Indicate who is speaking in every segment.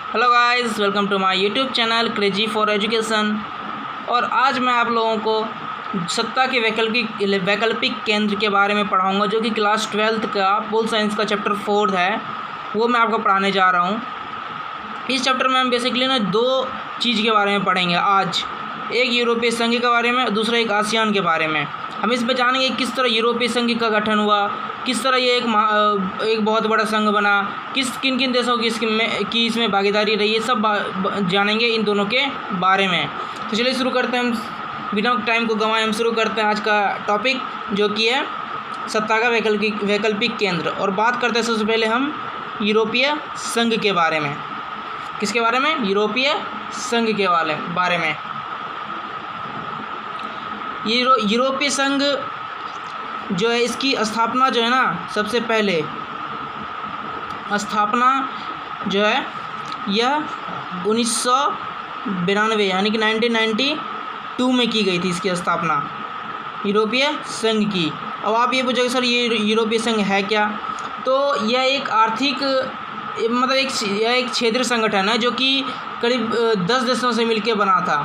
Speaker 1: Hello guys, welcome to my YouTube channel crazy for education. और आज मैं आप लोगों को सत्ता के वैकल्पिक केंद्र के बारे में पढ़ाऊंगा, जो कि क्लास 12th का पोल साइंस का चैप्टर 4 है। वो मैं आपको पढ़ाने जा रहा हूँ। इस चैप्टर में हम बेसिकली ना दो चीज़ के बारे में पढ़ेंगे आज। एक यूरोपीय संघ के बारे में, दूसरा एक आसियान के बारे में। हम इसमें जानेंगे किस तरह यूरोपीय संघ का गठन हुआ, किस तरह ये एक बहुत बड़ा संघ बना, किन किन देशों की इसमें भागीदारी रही, ये सब जानेंगे इन दोनों के बारे में। तो चलिए शुरू करते हैं। हम बिना टाइम को गंवाए हम शुरू करते हैं आज का टॉपिक, जो कि है सत्ता का वैकल्पिक केंद्र। और बात करते हैं सबसे पहले हम यूरोपीय संघ के बारे में। किसके बारे में? यूरोपीय संघ के बारे में। यूरोपीय संघ जो है, इसकी स्थापना जो है ना, सबसे पहले स्थापना जो है यह 1992 यानी कि 1992 में की गई थी। इसकी स्थापना यूरोपीय संघ की। अब आप ये पूछोगे सर ये यूरोपीय संघ है क्या? तो यह एक आर्थिक यह एक क्षेत्रीय संगठन है, जो कि करीब 10 देशों से मिलकर बना था।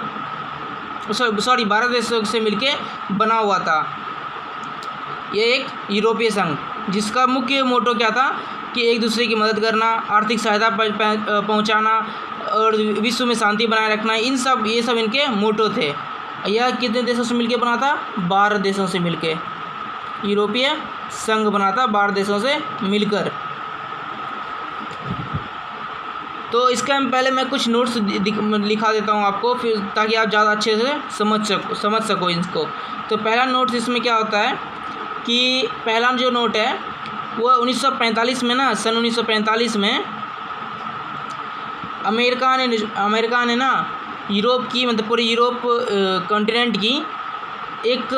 Speaker 1: 12 देशों से मिलके बना हुआ था ये एक यूरोपीय संघ, जिसका मुख्य मोटो क्या था कि एक दूसरे की मदद करना, आर्थिक सहायता पहुंचाना और विश्व में शांति बनाए रखना। ये सब इनके मोटो थे। यह कितने देशों से मिलके बना था? 12 देशों से मिलके यूरोपीय संघ बना था, 12 देशों से मिलकर। तो इसका पहले मैं कुछ नोट्स लिखा देता हूँ आपको, फिर ताकि आप ज़्यादा अच्छे से समझ सको इसको। तो पहला नोट्स इसमें क्या होता है कि पहला जो नोट है वो 1945 में ना, सन 1945 में अमेरिका ने ना यूरोप की, मतलब पूरे यूरोप कॉन्टिनेंट की एक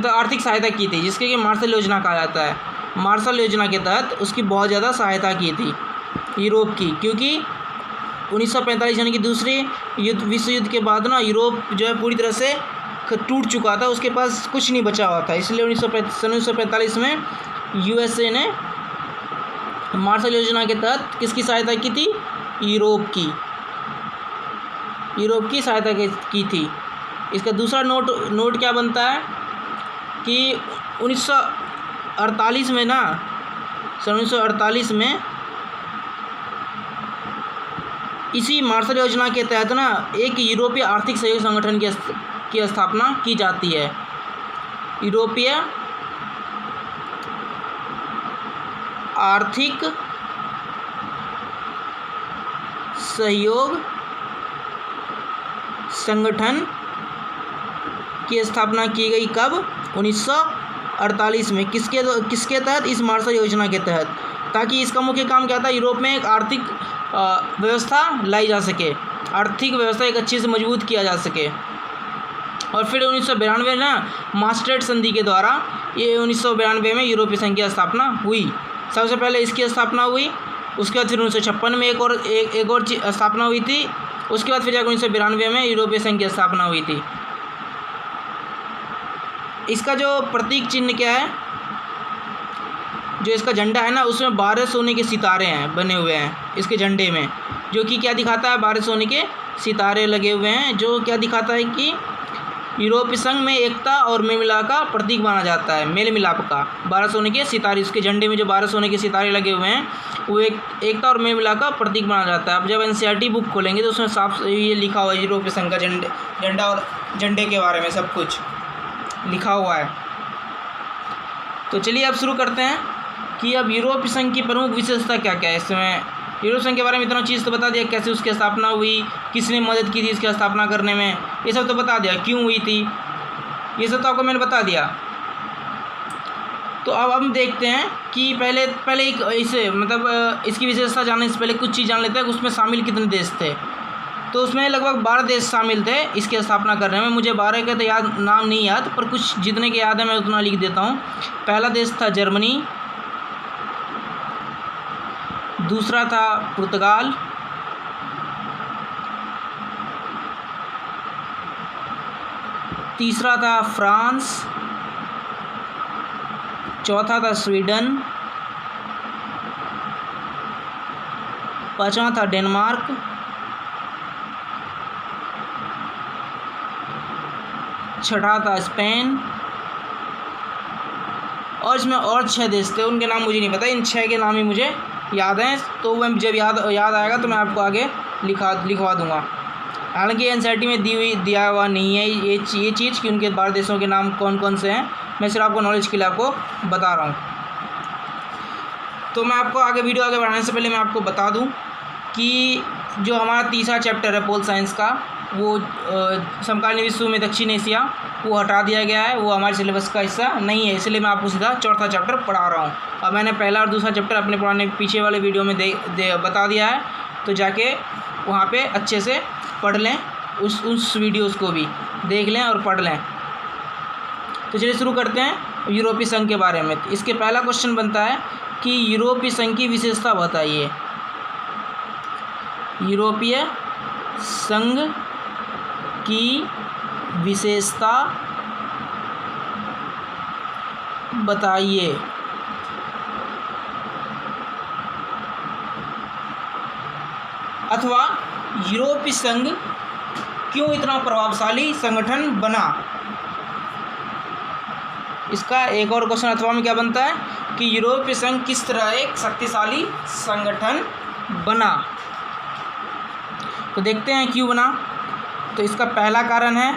Speaker 1: आर्थिक सहायता की थी, जिसके कि मार्शल योजना कहा जाता है। मार्शल योजना के तहत उसकी बहुत ज़्यादा सहायता की थी यूरोप की, क्योंकि 1945 यानी कि दूसरे विश्व युद्ध के बाद ना यूरोप जो है पूरी तरह से टूट चुका था, उसके पास कुछ नहीं बचा हुआ था। इसलिए 1945 में यूएसए ने मार्शल योजना के तहत किसकी सहायता की थी? यूरोप की सहायता की थी। इसका दूसरा नोट क्या बनता है कि 1948 में ना, सन 1948 में इसी मार्शल योजना के तहत ना एक यूरोपीय आर्थिक सहयोग संगठन की स्थापना की जाती है। यूरोपीय आर्थिक सहयोग संगठन की स्थापना की गई कब? 1948 में। किसके तहत? इस मार्शल योजना के तहत। ताकि इसका मुख्य काम क्या था? यूरोप में एक आर्थिक व्यवस्था लाई जा सके, आर्थिक व्यवस्था एक अच्छे से मजबूत किया जा सके। और फिर 1992 ना मास्ट्रेट संधि के द्वारा ये 1992 में यूरोपीय संघ की स्थापना हुई। सबसे पहले इसकी स्थापना हुई, उसके बाद फिर 1956 में एक और स्थापना हुई थी। उसके बाद फिर 1992 में यूरोपीय संघ की स्थापना हुई थी। इसका जो प्रतीक चिन्ह क्या है, जो इसका झंडा है ना, उसमें 12 सोने के सितारे हैं बने हुए हैं इसके झंडे में, जो कि क्या दिखाता है? 12 सोने के सितारे लगे हुए हैं, जो क्या दिखाता है कि यूरोपीय संघ में एकता और मेल मिलाप का प्रतीक माना जाता है। मेल मिलाप का 12 सोने के सितारे, उसके झंडे में जो 12 सोने के सितारे लगे हुए हैं, वो एकता और मेल मिलाप का प्रतीक माना जाता है। अब जब एनसीईआरटी बुक खोलेंगे तो उसमें साफ ये लिखा हुआ है यूरोपीय संघ का झंडा और झंडे के बारे में सब कुछ लिखा हुआ है। तो चलिए अब शुरू करते हैं कि अब यूरोपीय संघ की प्रमुख विशेषता क्या क्या है। इसमें यूरोपीय संघ के बारे में इतना चीज़ तो बता दिया, कैसे उसकी स्थापना हुई, किसने मदद की थी इसकी स्थापना करने में, ये सब तो बता दिया, क्यों हुई थी, ये सब तो आपको मैंने बता दिया। तो अब हम देखते हैं कि पहले इसकी विशेषता जानने से पहले कुछ चीज़ जान लेते हैं। उसमें शामिल कितने देश थे? तो उसमें लगभग 12 देश शामिल थे इसकी स्थापना करने में। मुझे 12 के तो नाम नहीं याद, पर कुछ जितने के याद है मैं उतना लिख देता हूँ। पहला देश था जर्मनी, दूसरा था पुर्तगाल, तीसरा था फ्रांस, चौथा था स्वीडन, पाँचवा था डेनमार्क, छठा था स्पेन, और इसमें और 6 देश थे, उनके नाम मुझे नहीं पता, इन 6 के नाम ही मुझे याद हैं। तो वह जब याद आएगा तो मैं आपको आगे लिखवा दूँगा। हालांकि एनसीईआरटी में दिया हुआ नहीं है ये चीज़ कि उनके 12 देशों के नाम कौन कौन से हैं, मैं सिर्फ आपको नॉलेज के लिए आपको बता रहा हूँ। तो मैं आपको वीडियो आगे बढ़ाने से पहले मैं आपको बता दूँ कि जो हमारा तीसरा चैप्टर है पोल साइंस का, वो समकालीन विश्व में दक्षिण एशिया, वो हटा दिया गया है, वो हमारे सिलेबस का हिस्सा नहीं है, इसलिए मैं आपको सीधा चौथा चैप्टर पढ़ा रहा हूँ। और मैंने पहला और दूसरा चैप्टर अपने पुराने पीछे वाले वीडियो में बता दिया है, तो जाके वहाँ पे अच्छे से पढ़ लें, उस वीडियोज़ को भी देख लें और पढ़ लें। तो चलिए शुरू करते हैं यूरोपीय संघ के बारे में। इसके पहला क्वेश्चन बनता है कि यूरोपीय संघ की विशेषता बताइए। यूरोपीय संघ की विशेषता बताइए। अथवा यूरोपीय संघ क्यों इतना प्रभावशाली संगठन बना। इसका एक और क्वेश्चन अथवा में क्या बनता है कि यूरोपीय संघ किस तरह एक शक्तिशाली संगठन बना। तो देखते हैं क्यों बना। तो इसका पहला कारण है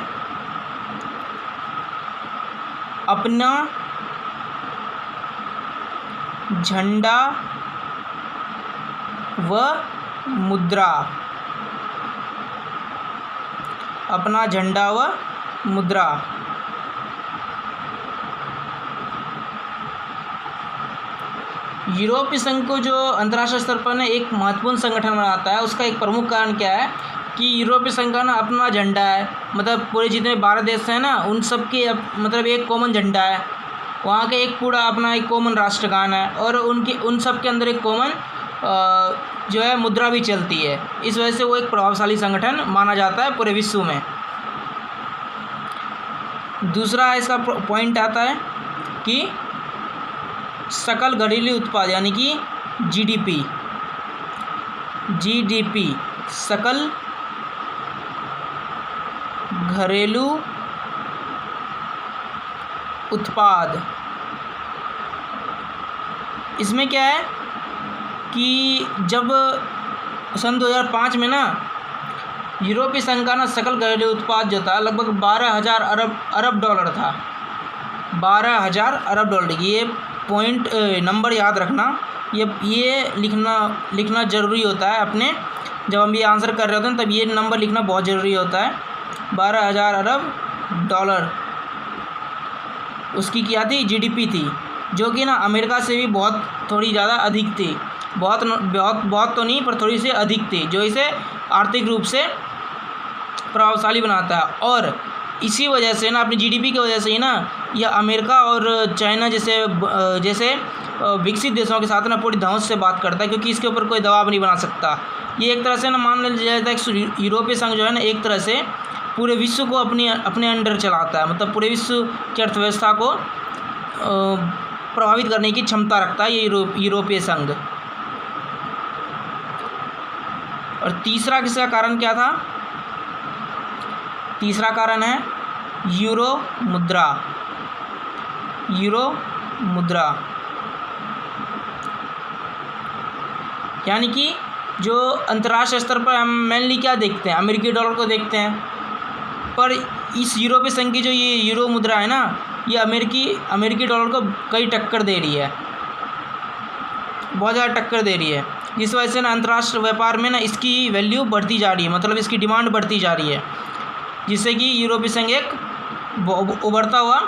Speaker 1: अपना झंडा व मुद्रा। अपना झंडा व मुद्रा। यूरोपीय संघ को जो अंतर्राष्ट्रीय स्तर पर एक महत्वपूर्ण संगठन बनाता है, उसका एक प्रमुख कारण क्या है कि यूरोपीय संघ का अपना झंडा है, मतलब पूरे जितने 12 देश हैं उन सब के मतलब एक कॉमन झंडा है, वहाँ के एक पूरा अपना एक कॉमन राष्ट्रगान है, और उन सब के अंदर एक कॉमन जो है मुद्रा भी चलती है। इस वजह से वो एक प्रभावशाली संगठन माना जाता है पूरे विश्व में। दूसरा इसका पॉइंट आता है कि सकल घरेलू उत्पाद यानी कि जीडीपी सकल घरेलू उत्पाद। इसमें क्या है कि जब सन 2005 में यूरोपीय संघ का सकल घरेलू उत्पाद जो था लगभग 12,000 अरब डॉलर था। 12,000 अरब डॉलर। ये पॉइंट नंबर याद रखना, ये लिखना ज़रूरी होता है अपने, जब हम ये आंसर कर रहे होते हैं तब ये नंबर लिखना बहुत ज़रूरी होता है। 12,000 अरब डॉलर उसकी क्या थी, जीडीपी थी, जो कि अमेरिका से भी थोड़ी ज़्यादा अधिक थी। बहुत तो नहीं, पर थोड़ी सी अधिक थी, जो इसे आर्थिक रूप से प्रभावशाली बनाता है। और इसी वजह से अपनी जीडीपी की वजह से ही यह अमेरिका और चाइना जैसे विकसित देशों के साथ पूरी धौंस से बात करता है, क्योंकि इसके ऊपर कोई दबाव नहीं बना सकता। ये एक तरह से मान लिया जाता है कि यूरोपीय संघ जो है एक तरह से पूरे विश्व को अपने अंडर चलाता है, मतलब पूरे विश्व की अर्थव्यवस्था को प्रभावित करने की क्षमता रखता है ये यूरोपीय संघ। और तीसरा किसका कारण क्या था, तीसरा कारण है यूरो मुद्रा। यानी कि जो अंतर्राष्ट्रीय स्तर पर हम मेनली क्या देखते हैं, अमेरिकी डॉलर को देखते हैं, पर इस यूरोपीय संघ की जो ये यूरो मुद्रा है ये अमेरिकी डॉलर को कई टक्कर दे रही है, बहुत ज़्यादा टक्कर दे रही है। जिस वजह से अंतर्राष्ट्रीय व्यापार में इसकी वैल्यू बढ़ती जा रही है, मतलब इसकी डिमांड बढ़ती जा रही है, जिससे कि यूरोपीय संघ एक उभरता हुआ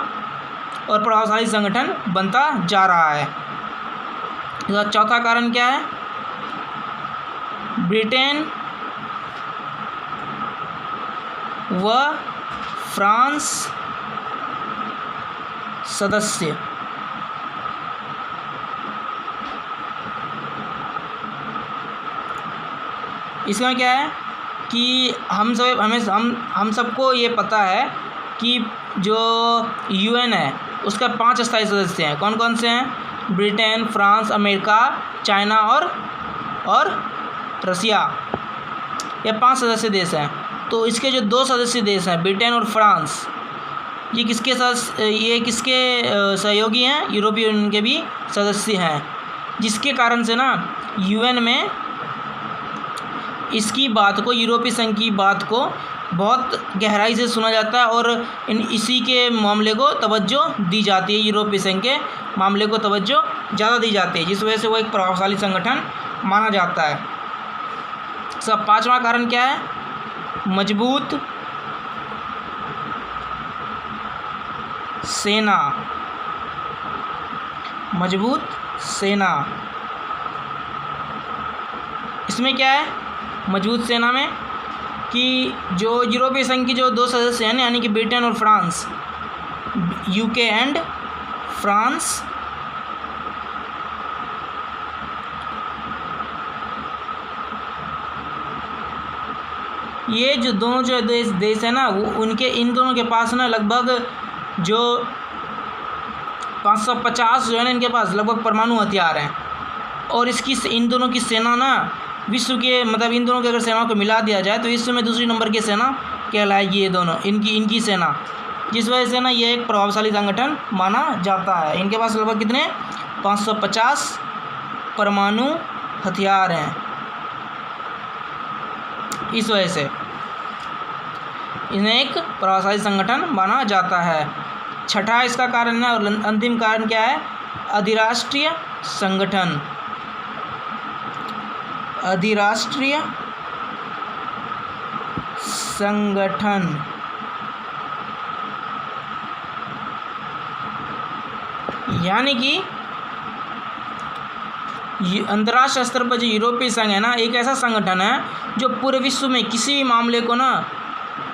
Speaker 1: और प्रभावशाली संगठन बनता जा रहा है। चौथा कारण क्या है, ब्रिटेन व फ्रांस सदस्य। इसमें क्या है कि हम सबको ये पता है कि जो यूएन है उसका 5 स्थायी सदस्य हैं। कौन कौन से हैं, ब्रिटेन, फ्रांस, अमेरिका, चाइना और रसिया, ये 5 सदस्य देश हैं। तो इसके जो 2 सदस्य देश हैं ब्रिटेन और फ्रांस, ये किसके सहयोगी हैं? यूरोपीय यूनियन के भी सदस्य हैं, जिसके कारण से ना यूएन में इसकी बात को, यूरोपीय संघ की बात को बहुत गहराई से सुना जाता है और इसी के मामले को तवज्जो दी जाती है। यूरोपीय संघ के मामले को तवज्जो ज़्यादा दी जाती है, जिस वजह से वो एक प्रभावशाली संगठन माना जाता है। सब पांचवा कारण क्या है? मजबूत सेना। मजबूत सेना, इसमें क्या है मजबूत सेना में कि जो यूरोपीय संघ की जो दो सदस्य हैं यानी कि ब्रिटेन और फ्रांस, यूके एंड फ्रांस, ये जो दोनों जो देश है ना, वो इन दोनों के पास ना लगभग जो 550 जो है ना, इनके पास लगभग परमाणु हथियार हैं। और इन दोनों की सेना ना विश्व के, मतलब इन दोनों की अगर सेनाओं को मिला दिया जाए तो विश्व में दूसरी नंबर की सेना कहलाएगी ये दोनों, इनकी सेना, जिस वजह से ना ये एक प्रभावशाली संगठन माना जाता है। इनके पास लगभग कितने 550 परमाणु हथियार हैं, इस वजह से इन्हें एक प्रभावशाली संगठन माना जाता है। छठा इसका कारण है और अंतिम कारण क्या है? अधिराष्ट्रीय संगठन। अधिराष्ट्रीय संगठन यानी कि अंतर्राष्ट्रीय स्तर पर जो यूरोपीय संघ है ना, एक ऐसा संगठन है जो पूरे विश्व में किसी भी मामले को ना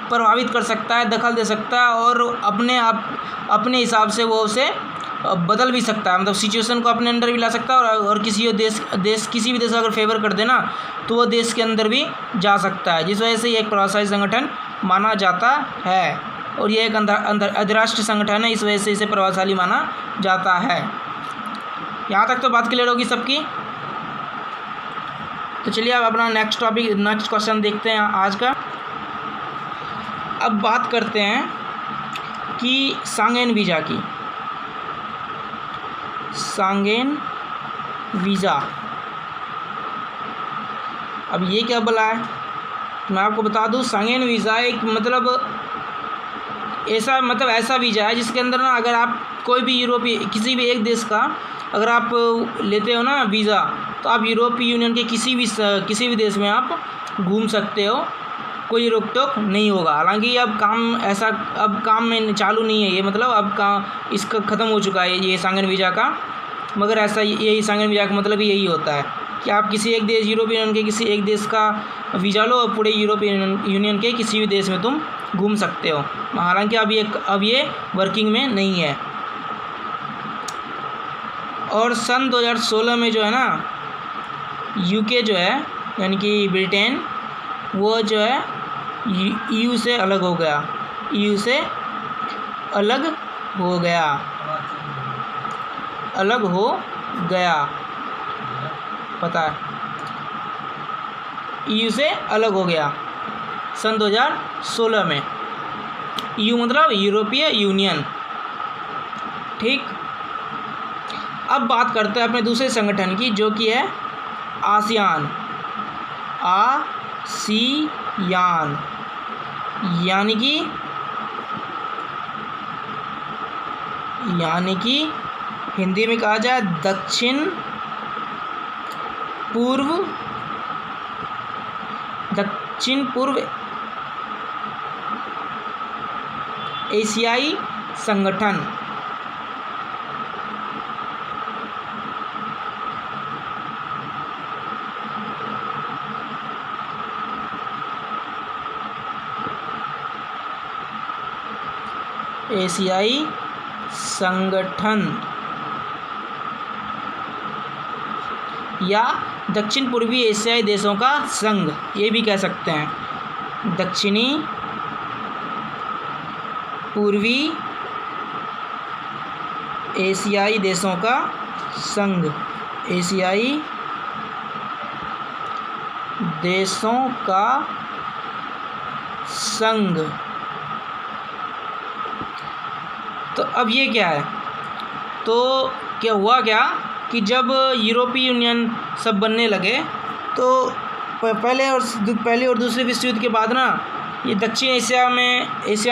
Speaker 1: प्रभावित कर सकता है, दखल दे सकता है और अपने हिसाब से वो उसे बदल भी सकता है, मतलब सिचुएशन को अपने अंदर भी ला सकता है और किसी भी देश अगर फेवर कर देना तो वो देश के अंदर भी जा सकता है, जिस वजह से ये एक प्रभावशाली संगठन माना जाता है। और ये एक अंतर्राष्ट्रीय संगठन है, इस वजह से इसे प्रभावशाली माना जाता है। यहाँ तक तो बात क्लियर होगी सबकी। तो चलिए अब अपना नेक्स्ट क्वेश्चन देखते हैं आज का। अब बात करते हैं कि सांगेन वीज़ा की। सांगेन वीज़ा, अब ये क्या बोला है मैं आपको बता दूं। सांगेन वीज़ा एक ऐसा वीज़ा है जिसके अंदर ना अगर आप कोई भी यूरोपीय किसी भी एक देश का अगर आप लेते हो ना वीज़ा, तो आप यूरोपीय यूनियन के किसी भी देश में आप घूम सकते हो, कोई रोक टोक नहीं होगा। हालांकि अब काम में चालू नहीं है ये, मतलब अब काम इसका ख़त्म हो चुका है ये सांगेन वीज़ा का, मगर ऐसा यही सांगेन वीज़ा का मतलब यही होता है कि आप किसी एक देश यूरोपीय यूनियन के किसी एक देश का वीज़ा लो और पूरे यूरोपीय यूनियन के किसी भी देश में तुम घूम सकते हो। हालांकि अब ये वर्किंग में नहीं है। और सन 2016 में जो है ना यूके जो है यानी कि ब्रिटेन, वो जो है ईयू से अलग हो गया। ईयू से अलग हो गया पता है, ईयू से अलग हो गया सन 2016 में। ईयू मतलब यूरोपीय यूनियन, ठीक। अब बात करते हैं अपने दूसरे संगठन की जो कि है आसियान। आसियान यानी कि हिंदी में कहा जाए दक्षिण पूर्व एशियाई संगठन। एशियाई संगठन या दक्षिण पूर्वी एशियाई देशों का संघ, ये भी कह सकते हैं। दक्षिणी पूर्वी एशियाई देशों का संघ, एशियाई देशों का संघ। तो अब ये क्या है, तो क्या हुआ क्या कि जब यूरोपीय यूनियन सब बनने लगे तो पहले और दूसरे विश्व युद्ध के बाद ना ये दक्षिण एशिया में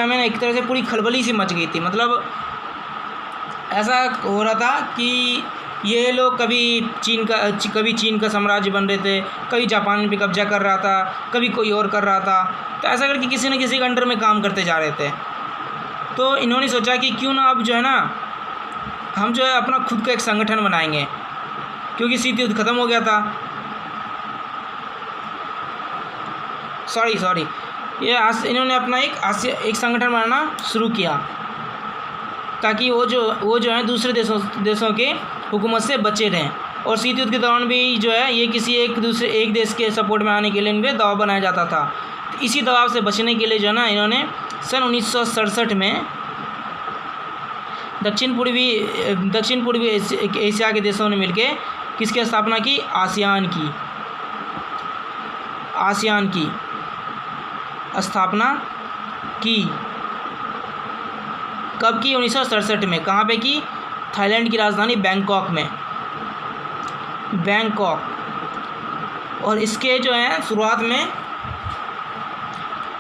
Speaker 1: ना एक तरह से पूरी खलबली सी मच गई थी। मतलब ऐसा हो रहा था कि ये लोग कभी चीन का साम्राज्य बन रहे थे, कभी जापान पे कब्जा कर रहा था, कभी कोई और कर रहा था। तो ऐसा करके किसी न किसी के अंडर में काम करते जा रहे थे। तो इन्होंने सोचा कि क्यों ना अब जो है ना हम जो है अपना खुद का एक संगठन बनाएंगे, क्योंकि शीत युद्ध ख़त्म हो गया था। सॉरी इन्होंने अपना एक संगठन बनाना शुरू किया ताकि वो जो है दूसरे देशों के हुकूमत से बचे रहें। और शीत युद्ध के दौरान भी जो है ये किसी एक देश के सपोर्ट में आने के लिए इनपे दबाव बनाया जाता था। तो इसी दबाव से बचने के लिए जो है ना इन्होंने सन 1967 में दक्षिण पूर्वी एशिया के देशों ने मिलकर किसकी स्थापना की, आसियान की स्थापना की। कब की, 1967 में। कहाँ पे की, थाईलैंड की राजधानी बैंकॉक में। और इसके जो है शुरुआत में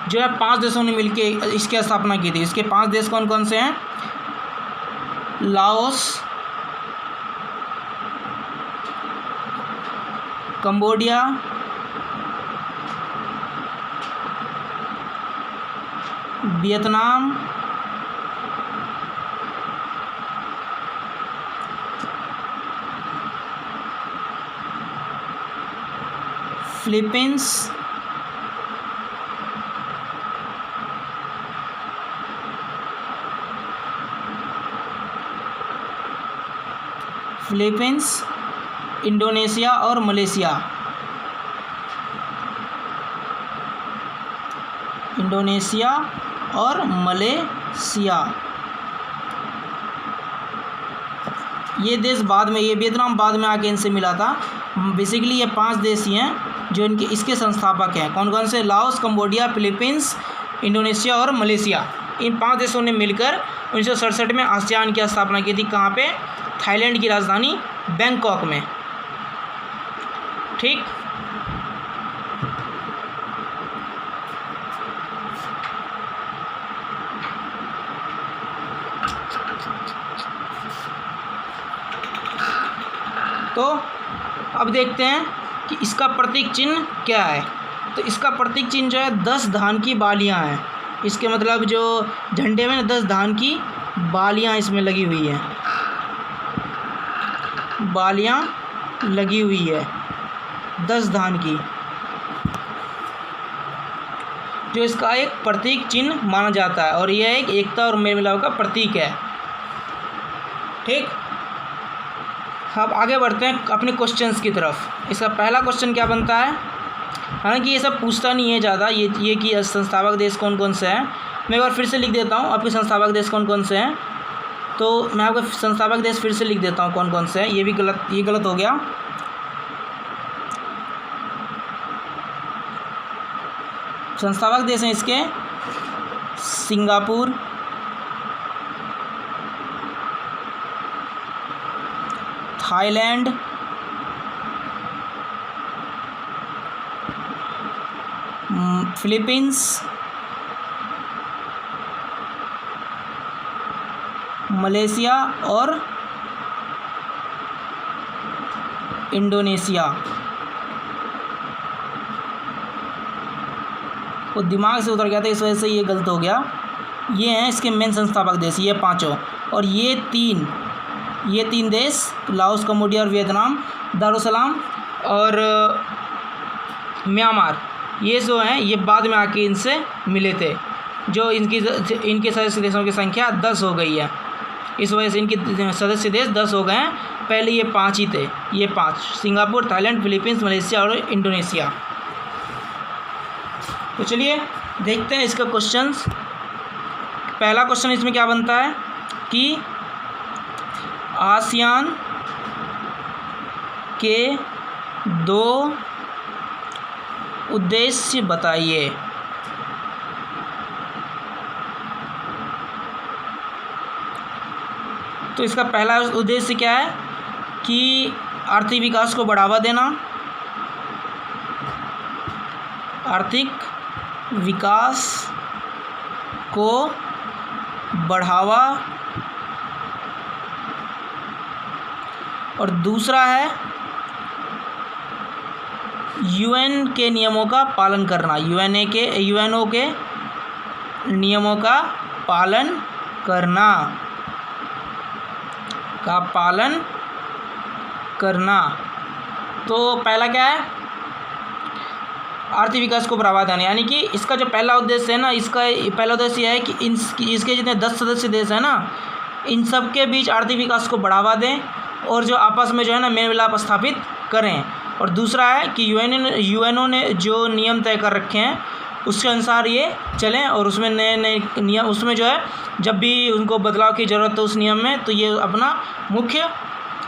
Speaker 1: जो है 5 देशों ने मिलके इसकी स्थापना की थी। इसके 5 देश कौन कौन से हैं, Laos, Cambodia, Vietnam, Philippines, Indonesia और मलेशिया। ये देश बाद में, ये वियतनाम बाद में आके इनसे मिला था। बेसिकली ये 5 देश ही हैं जो इसके संस्थापक हैं। कौन कौन से, लाओस, कंबोडिया, फिलीपींस, इंडोनेशिया और मलेशिया। इन 5 देशों ने मिलकर 1967 में आसियान की स्थापना की थी। कहाँ पे, थाईलैंड की राजधानी बैंकॉक में। ठीक, तो अब देखते हैं कि इसका प्रतीक चिन्ह क्या है। तो इसका प्रतीक चिन्ह जो है 10 धान की बालियां हैं। इसके मतलब जो झंडे में 10 धान की बालियां इसमें लगी हुई है, 10 धान की, जो इसका एक प्रतीक चिन्ह माना जाता है। और यह एक एकता और मेल मिलाप का प्रतीक है। ठीक, अब आगे बढ़ते हैं अपने क्वेश्चंस की तरफ। इसका पहला क्वेश्चन क्या बनता है, हालांकि ये सब पूछता नहीं है ज़्यादा, ये कि संस्थापक देश कौन कौन से हैं। मैं एक बार फिर से लिख देता हूँ आपके संस्थापक देश कौन कौन से हैं। तो मैं आपको संस्थापक देश फिर से लिख देता हूँ कौन कौन से हैं। ये गलत हो गया। संस्थापक देश हैं इसके सिंगापुर, थाईलैंड, फिलीपींस, मलेशिया और इंडोनेशिया। वो दिमाग से उतर गया था, इस वजह से ये गलत हो गया। ये हैं इसके मेन संस्थापक देश, ये 5। और ये तीन देश, लाओस, कंबोडिया और वियतनाम, दारुसलाम और म्यांमार, ये जो हैं ये बाद में आके इनसे मिले थे। जो इनके सदस्य देशों की संख्या 10 हो गई है। इस वजह से इनके सदस्य देश 10 हो गए हैं। पहले ये 5 ही थे, ये 5, सिंगापुर, थाईलैंड, फिलीपींस, मलेशिया और इंडोनेशिया। तो चलिए देखते हैं इसका क्वेश्चंस। पहला क्वेश्चन इसमें क्या बनता है कि आसियान के 2 उद्देश्य बताइए। तो इसका पहला उद्देश्य क्या है कि आर्थिक विकास को बढ़ावा देना, आर्थिक विकास को बढ़ावा, और दूसरा है यूएन के नियमों का पालन करना, यूएनओ के नियमों का पालन करना। तो पहला क्या है, आर्थिक विकास को बढ़ावा देना, यानी कि इसका जो पहला उद्देश्य है ना, इसका पहला उद्देश्य यह है कि इसके जितने 10 सदस्य देश हैं ना, इन सब के बीच आर्थिक विकास को बढ़ावा दें और जो आपस में जो है ना मेल मिलाप स्थापित करें। और दूसरा है कि यूएनओ ने जो नियम तय कर रखे हैं उसके अनुसार ये चलें और उसमें नए नियम, उसमें जो है जब भी उनको बदलाव की ज़रूरत है उस नियम में, तो ये अपना मुख्य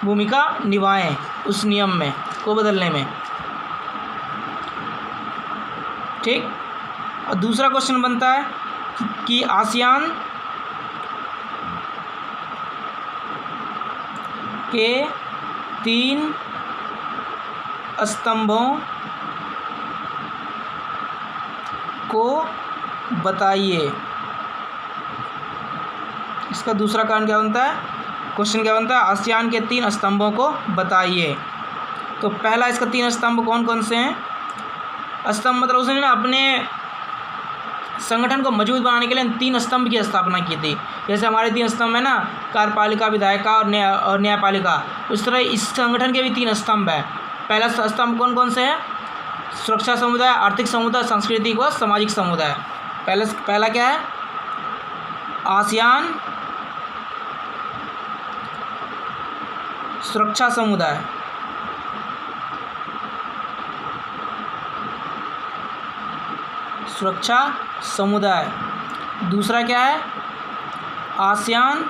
Speaker 1: भूमिका निभाएं उस नियम में को बदलने में। ठीक। और दूसरा क्वेश्चन बनता है कि आसियान के 3 स्तंभों को बताइए। इसका दूसरा कारण क्या बनता है, क्वेश्चन क्या बनता है, आसियान के 3 स्तंभों को बताइए। तो पहला इसका 3 स्तंभ कौन कौन से हैं। स्तंभ मतलब उसने ना अपने संगठन को मजबूत बनाने के लिए 3 स्तंभ की स्थापना की थी। जैसे हमारे 3 स्तंभ है ना, कार्यपालिका, विधायिका और न्यायपालिका, उस तरह इस संगठन के भी 3 स्तंभ है। पहला स्तंभ कौन कौन से है, सुरक्षा समुदाय, आर्थिक समुदाय, सांस्कृतिक व सामाजिक समुदाय। पहला क्या है, आसियान सुरक्षा समुदाय, सुरक्षा समुदाय। दूसरा क्या है, आसियान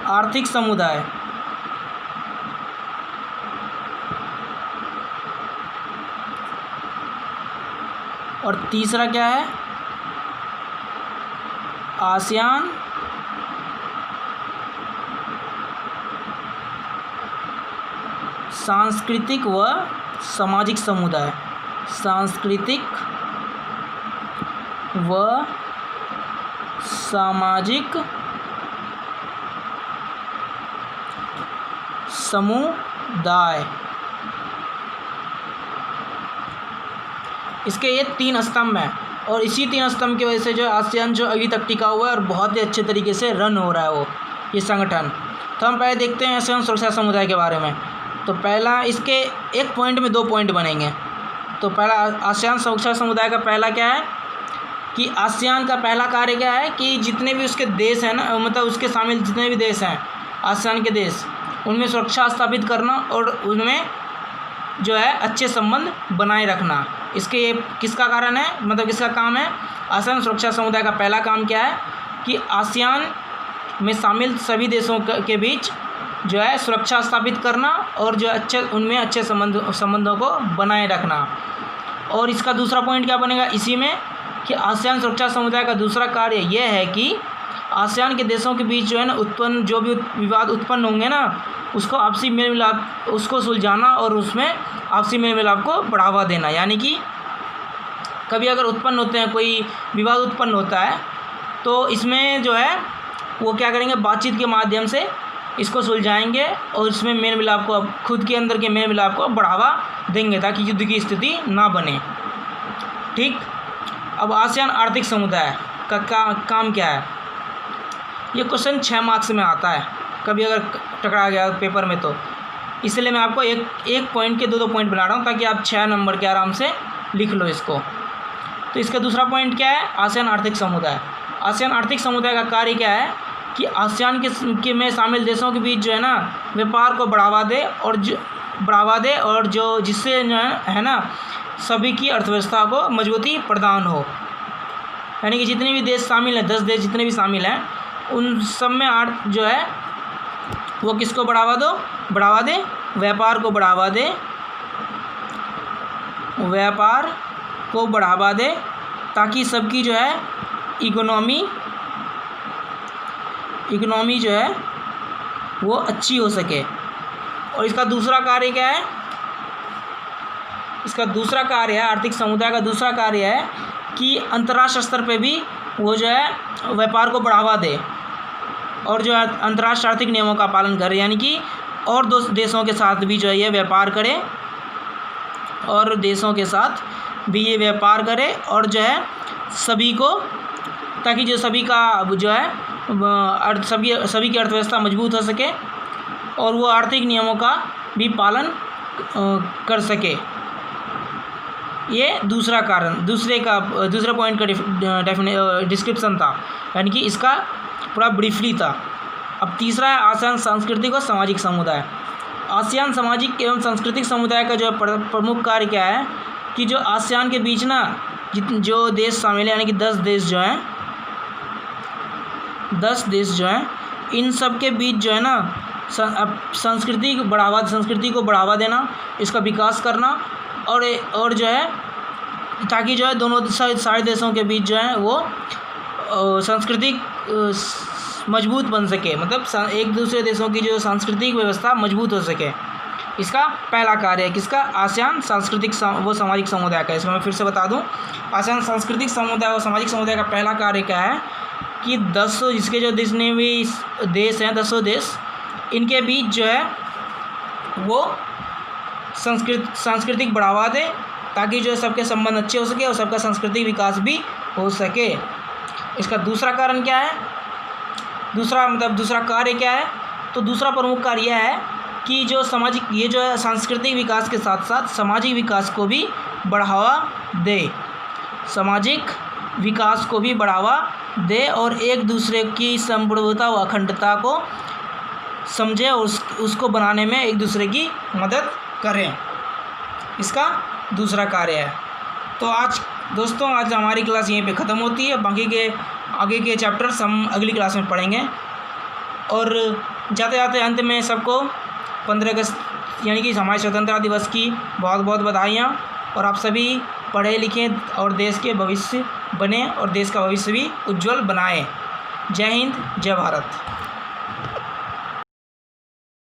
Speaker 1: आर्थिक समुदाय। और तीसरा क्या है, आसियान सांस्कृतिक व सामाजिक समुदाय, सांस्कृतिक व सामाजिक समुदाय। इसके ये 3 स्तंभ हैं और इसी 3 स्तंभ की वजह से जो आसियान जो अभी तक टिका हुआ है और बहुत ही अच्छे तरीके से रन हो रहा है वो ये संगठन। तो हम पहले देखते हैं आसियान सुरक्षा समुदाय के बारे में। तो पहला, इसके एक पॉइंट में 2 पॉइंट बनेंगे। तो पहला आसियान सुरक्षा समुदाय का पहला क्या है कि आसियान का पहला कार्य क्या है कि जितने भी उसके देश हैं ना, मतलब उसके शामिल जितने भी देश हैं आसियान के देश, उनमें सुरक्षा स्थापित करना और उनमें जो है अच्छे संबंध बनाए रखना। इसके ये किसका कारण है, मतलब किसका काम है, आसियान सुरक्षा समुदाय का पहला काम क्या है कि आसियान में शामिल सभी देशों के बीच जो है सुरक्षा स्थापित करना और जो उनमें अच्छे संबंधों को बनाए रखना। और इसका दूसरा पॉइंट क्या बनेगा इसी में कि आसियान सुरक्षा समुदाय का दूसरा कार्य यह है कि आसियान के देशों के बीच जो है ना जो भी विवाद उत्पन्न होंगे ना, उसको आपसी मेल मिलाप उसको सुलझाना और उसमें आपसी मेल मिलाप को बढ़ावा देना। यानी कि कभी अगर उत्पन्न होते हैं, कोई विवाद उत्पन्न होता है, तो इसमें जो है वो क्या करेंगे, बातचीत के माध्यम से इसको सुलझाएंगे और इसमें मेल मिलाप को, खुद के अंदर के मेल मिलाप को बढ़ावा देंगे ताकि युद्ध की स्थिति ना बने। ठीक। अब आसियान आर्थिक समुदाय का काम क्या है, ये क्वेश्चन 6 मार्क्स में आता है कभी अगर टकरा गया पेपर में, तो इसलिए मैं आपको एक पॉइंट के 2 पॉइंट बना रहा हूँ ताकि आप 6 नंबर के आराम से लिख लो इसको। तो इसका दूसरा पॉइंट क्या है, आसियान आर्थिक समुदाय। आसियान आर्थिक समुदाय का कार्य क्या है कि आसियान के में शामिल देशों के बीच जो है ना व्यापार को बढ़ावा दे और जो जिससे जो है ना सभी की अर्थव्यवस्था को मजबूती प्रदान हो। यानी कि जितने भी देश शामिल हैं, 10 देश जितने भी शामिल हैं, उन सब में जो है वो किसको बढ़ावा दे, व्यापार को बढ़ावा दे ताकि सबकी जो है इकोनॉमी इकोनॉमी जो है वो अच्छी हो सके। और इसका दूसरा कार्य क्या है? इसका दूसरा कार्य है, आर्थिक समुदाय का दूसरा कार्य है कि अंतर्राष्ट्रीय स्तर पे भी वो जो है व्यापार को बढ़ावा दे और जो है अंतर्राष्ट्रीय आर्थिक नियमों का पालन करे, यानी कि और दो देशों के साथ भी जो है ये व्यापार करे और देशों के साथ भी ये व्यापार करे और जो है सभी को, ताकि जो सभी का जो है सभी की अर्थव्यवस्था मजबूत हो सके और वो आर्थिक नियमों का भी पालन कर सके। ये दूसरा कारण, दूसरे पॉइंट का डिस्क्रिप्शन था, यानी कि इसका पूरा ब्रीफली था। अब तीसरा है आसियान सांस्कृतिक और सामाजिक समुदाय। आसियान सामाजिक एवं सांस्कृतिक समुदाय का जो प्रमुख कार्य क्या है कि जो आसियान के बीच ना जो देश शामिल है, यानी कि 10 देश जो हैं, 10 देश जो हैं, इन सब के बीच जो है ना संस्कृति को बढ़ावा देना, इसका विकास करना और जो है ताकि जो है दोनों सारे देशों के बीच जो है वो सांस्कृतिक मजबूत बन सके, मतलब एक दूसरे देशों की जो सांस्कृतिक व्यवस्था मजबूत हो सके। इसका पहला कार्य है किसका? आसियान सांस्कृतिक वो सामाजिक समुदाय का। इसमें मैं फिर से बता दूं, आसियान सांस्कृतिक समुदाय और सामाजिक समुदाय का पहला कार्य क्या है कि 10 इसके जो जितने भी देश हैं, 10 देश, इनके बीच जो है वो सांस्कृतिक बढ़ावा दे ताकि जो है सबके संबंध अच्छे हो सके और सबका सांस्कृतिक विकास भी हो सके। इसका दूसरा कारण क्या है? दूसरा कार्य क्या है? तो दूसरा प्रमुख कार्य यह है कि जो ये जो है सांस्कृतिक विकास के साथ साथ सामाजिक विकास को भी बढ़ावा दे, सामाजिक विकास को भी बढ़ावा दे और एक दूसरे की संप्रभुता व अखंडता को समझे और उसको बनाने में एक दूसरे की मदद करें। इसका दूसरा कार्य है। तो आज दोस्तों हमारी क्लास यहीं पे ख़त्म होती है। बाकी के आगे के चैप्टर्स हम अगली क्लास में पढ़ेंगे। और जाते जाते अंत में सबको 15 अगस्त यानी कि हमारे स्वतंत्रता दिवस की बहुत बहुत बधाइयाँ। और आप सभी पढ़े लिखें और देश के भविष्य बने और देश का भविष्य भी उज्जवल बनाएं। जय हिंद, जय भारत।